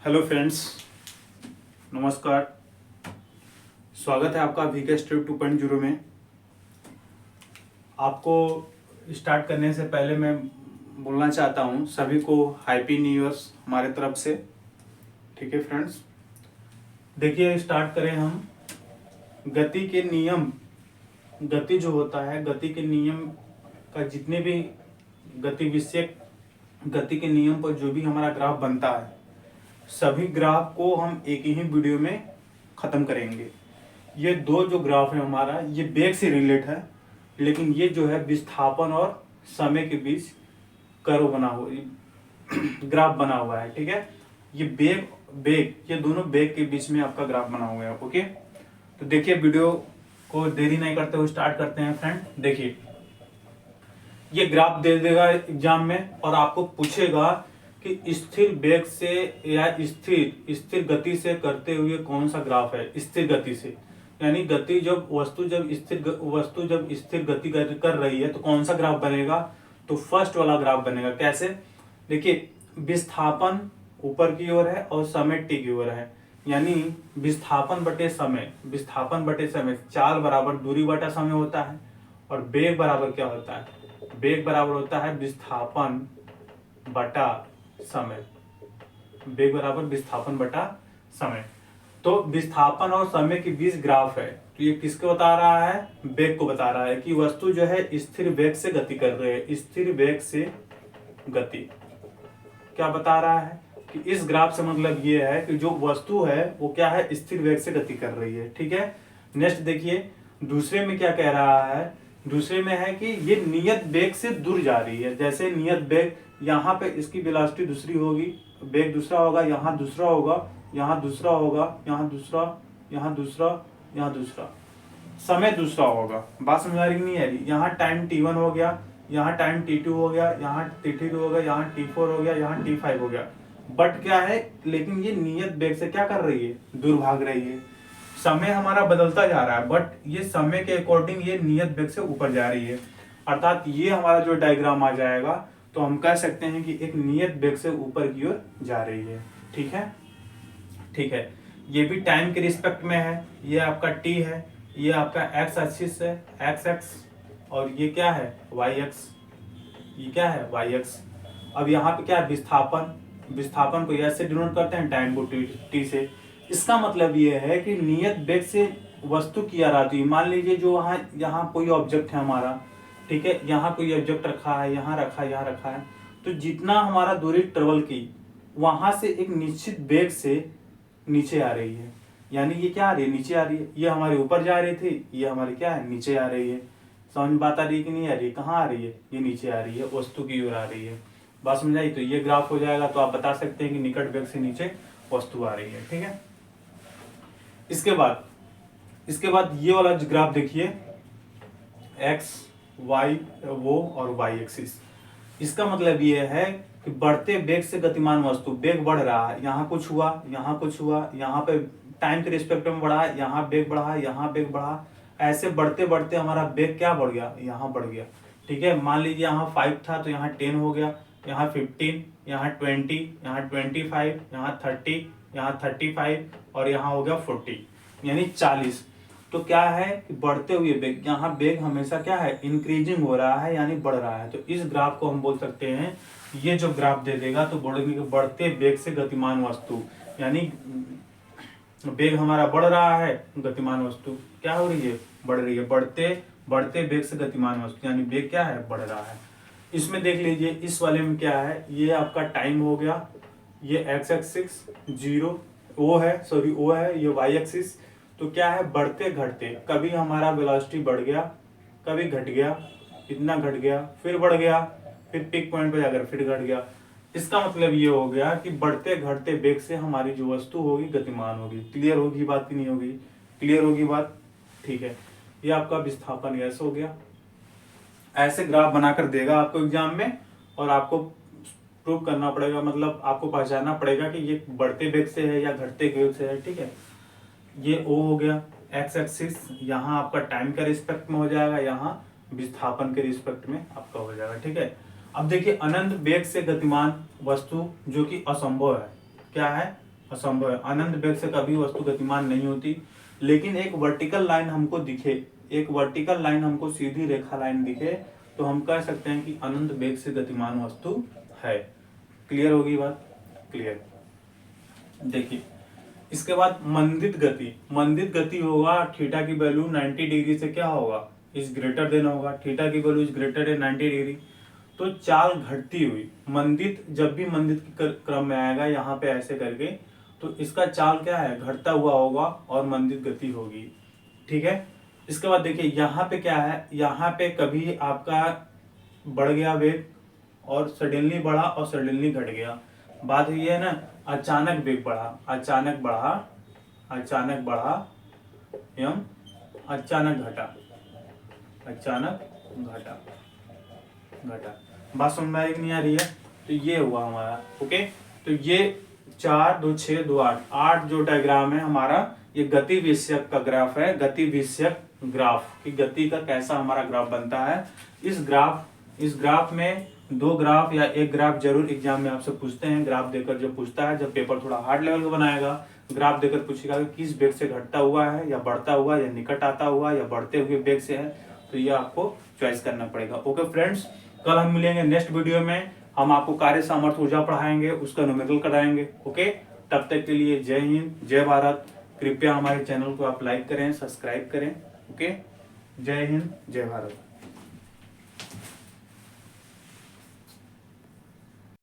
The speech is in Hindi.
हेलो फ्रेंड्स, नमस्कार। स्वागत है आपका वीके स्ट्रिप 2.0 में। आपको स्टार्ट करने से पहले मैं बोलना चाहता हूँ सभी को हैप्पी न्यू ईयर्स हमारे तरफ से। ठीक है फ्रेंड्स, देखिए स्टार्ट करें हम। गति के नियम, गति जो होता है, गति के नियम का जितने भी गति विषयक गति के नियम पर जो भी हमारा ग्राफ बनता है, सभी ग्राफ को हम एक ही वीडियो में ख़त्म करेंगे। ये दो जो ग्राफ है हमारा, ये वेग से रिलेट है, लेकिन ये जो है विस्थापन और समय के बीच कर्व बना हुआ ग्राफ बना हुआ है। ठीक है, ये वेग वेग ये दोनों वेग के बीच में आपका ग्राफ बना हुआ है। ओके, तो देखिए वीडियो को देरी नहीं करते हुए स्टार्ट करते हैं फ्रेंड। देखिए ये ग्राफ दे देगा एग्जाम में और आपको पूछेगा कि स्थिर वेग से या स्थिर गति से करते हुए कौन सा ग्राफ है। स्थिर गति से यानी गति जब वस्तु जब स्थिर गति कर रही है तो कौन सा ग्राफ बनेगा, तो फर्स्ट वाला ग्राफ बनेगा। कैसे, देखिए विस्थापन ऊपर की ओर है और समय टी की ओर है, यानी विस्थापन बटे समय चाल बराबर दूरी बटा समय होता है। और वेग बराबर क्या होता है, वेग बराबर होता है विस्थापन बटा समय। वेग बराबर विस्थापन बटा समय। तो विस्थापन और समय के बीच ग्राफ है, तो ये किसको बता रहा है, वेग को बता रहा है कि वस्तु जो है स्थिर वेग से गति कर रही है। स्थिर वेग से गति क्या बता रहा है कि इस ग्राफ से मतलब ये है कि जो वस्तु है वो क्या है, स्थिर वेग से गति कर रही है। ठीक है, नेक्स्ट देखिए दूसरे में क्या कह रहा है। दूसरे में है कि ये नियत वेग से दूर जा रही है। जैसे नियत वेग, यहाँ पे इसकी वेलोसिटी दूसरी होगी, वेग दूसरा होगा, यहाँ दूसरा होगा, यहाँ दूसरा होगा, यहाँ दूसरा, यहाँ दूसरा, यहाँ दूसरा, समय दूसरा होगा। बात समझ आ रही नहीं आ रही। यहाँ टाइम t1 हो गया, यहाँ टाइम t2 हो गया, यहाँ t3 हो गया, यहाँ t4 हो गया, यहाँ t5 हो गया। बट क्या है, लेकिन ये नियत वेग से क्या कर रही है, दूर भाग रही है। समय हमारा बदलता जा रहा है, बट ये समय के अकॉर्डिंग ये नियत वेग से ऊपर जा रही है। अर्थात ये हमारा जो डायग्राम आ जाएगा तो हम कह सकते हैं कि एक नियत वेग से ऊपर की ओर जा रही है। ठीक है, ठीक है, ये भी टाइम के रिस्पेक्ट में है। ये आपका t है, ये आपका x एक्सिस है, x और ये क्या है, y ये क्या है, y। अब यहाँ पे क्या है, विस्थापन को ऐसे डिनोट करते हैं, टाइम को t से। इसका मतलब ये है कि नियत वेग से वस्तु की आ रही है। मान लीजिए जो यहाँ कोई ऑब्जेक्ट है हमारा, ठीक है, यहाँ कोई ऑब्जेक्ट रखा है, यहाँ रखा है, यहाँ रखा है, तो जितना हमारा दूरी ट्रेवल की वहां से एक निश्चित वेग से नीचे आ रही है, यानी ये क्या आ रही है, नीचे आ रही है। ये हमारे ऊपर जा रही थी, ये हमारी क्या है, नीचे आ रही है। समझ में बात आ रही है कि नहीं आ रही है, कहाँ आ रही है, ये नीचे आ रही है, वस्तु की ओर आ रही है। बात समझाई, तो ये ग्राफ हो जाएगा। तो आप बता सकते हैं कि निकट वेग से नीचे वस्तु आ रही है। ठीक है, इसके बाद ये वाला ग्राफ देखिए, एक्स वाई वो और वाई एक्सिस। इसका मतलब ये है कि बढ़ते वेग से गतिमान वस्तु, वेग बढ़ रहा है, यहाँ कुछ हुआ, यहाँ कुछ हुआ, यहाँ पे टाइम के रिस्पेक्ट में बढ़ा, यहाँ वेग बढ़ा, यहाँ वेग बढ़ा, ऐसे बढ़ते बढ़ते हमारा वेग क्या बढ़ गया, यहाँ बढ़ गया। ठीक है, मान लीजिए यहाँ 5 था तो यहाँ 10 हो गया, यहाँ 15, यहाँ 20, यहाँ 25, यहाँ 30, यहाँ 35 और यहाँ हो गया 40, यानी 40। तो क्या है कि बढ़ते हुए वेग, यहाँ वेग हमेशा क्या है, इंक्रीजिंग हो रहा है, यानी बढ़ रहा है। तो इस ग्राफ को हम बोल सकते हैं, ये जो ग्राफ दे देगा तो बोलेंगे कि बढ़ते वेग से गतिमान वस्तु, यानी वेग हमारा बढ़ रहा है, गतिमान वस्तु क्या हो रही है, बढ़ रही है। बढ़ते वेग से गतिमान वस्तु यानी वेग क्या है, बढ़ रहा है। इसमें देख लीजिए, इस वाले में क्या है, ये आपका टाइम हो गया, ये एक्स एक्सिस 0 ओ है, ये वाई एक्सिस। तो क्या है, बढ़ते घटते, कभी हमारा वेलोसिटी बढ़ गया, कभी घट गया, इतना घट गया, फिर बढ़ गया, फिर पिक पॉइंट पे जाकर फिर घट गया। इसका मतलब ये हो गया कि बढ़ते घटते वेग से हमारी जो वस्तु होगी गतिमान होगी। क्लियर होगी बात कि नहीं होगी, क्लियर होगी बात। ठीक है, ये आपका विस्थापन गैस हो गया। ऐसे ग्राफ बनाकर देगा आपको एग्जाम में, और आपको प्रूव करना पड़ेगा, मतलब आपको पहचानना पड़ेगा कि ये बढ़ते वेग से है या घटते वेग से है। ठीक है, ये O हो गया, एक्स एक्सिस यहाँ आपका टाइम के रिस्पेक्ट में हो जाएगा, यहाँ विस्थापन के रिस्पेक्ट में आपका हो जाएगा। ठीक है, अब देखिए अनंत वेग से गतिमान वस्तु जो कि असंभव है, क्या है, असंभव है। अनंत वेग से कभी वस्तु गतिमान नहीं होती। लेकिन एक वर्टिकल लाइन हमको दिखे, एक वर्टिकल लाइन हमको सीधी रेखा लाइन दिखे, तो हम कह सकते हैं कि अनंत वेग से गतिमान वस्तु है। क्लियर होगी बात? क्लियर। देखिए इसके बाद मंदित गति। मंदित गति होगा, थीटा की वैल्यू 90 डिग्री से क्या होगा, इज ग्रेटर देन होगा, थीटा की value is greater than 90 degree. तो चाल घटती हुई, मंदित जब भी मंदित के क्रम में आएगा यहाँ पे ऐसे करके, तो इसका चाल क्या है, घटता हुआ होगा और मंदित गति होगी। ठीक है। इसके बाद देखिए यहाँ पे क्या है, यहाँ पे कभी आपका बढ़ गया वेग और सडनली बढ़ा और सडनली घट गया। बात ये है ना, अचानक वेग बढ़ा, अचानक बढ़ा, अचानक बढ़ा एवं अचानक घटा, अचानक घटा, घटा। बात समझ में नहीं आ रही है? तो ये हुआ हमारा। ओके, तो ये 4 2 6 2 8 8 जो डायग्राम है हमारा, ये गति विषयक का ग्राफ है। गति विषयक ग्राफ की गति का कैसा हमारा ग्राफ बनता है। इस ग्राफ में 2 ग्राफ या 1 ग्राफ जरूर एग्जाम में आपसे पूछते हैं। ग्राफ देकर जो पूछता है, जब पेपर थोड़ा हार्ड लेवल का बनाएगा, ग्राफ देकर पूछेगा कि किस वेग से घटता हुआ है या बढ़ता हुआ या निकट आता हुआ या बढ़ते हुए वेग से है, तो ये आपको चॉइस करना पड़ेगा। ओके फ्रेंड्स, कल हम मिलेंगे नेक्स्ट वीडियो में। हम आपको कार्य सामर्थ्य ऊर्जा पढ़ाएंगे, उसका न्यूमेरिकल कराएंगे। ओके, तब तक के लिए जय हिंद, जय भारत। कृपया हमारे चैनल को आप लाइक करें, सब्सक्राइब करें। ओके, जय हिंद, जय भारत।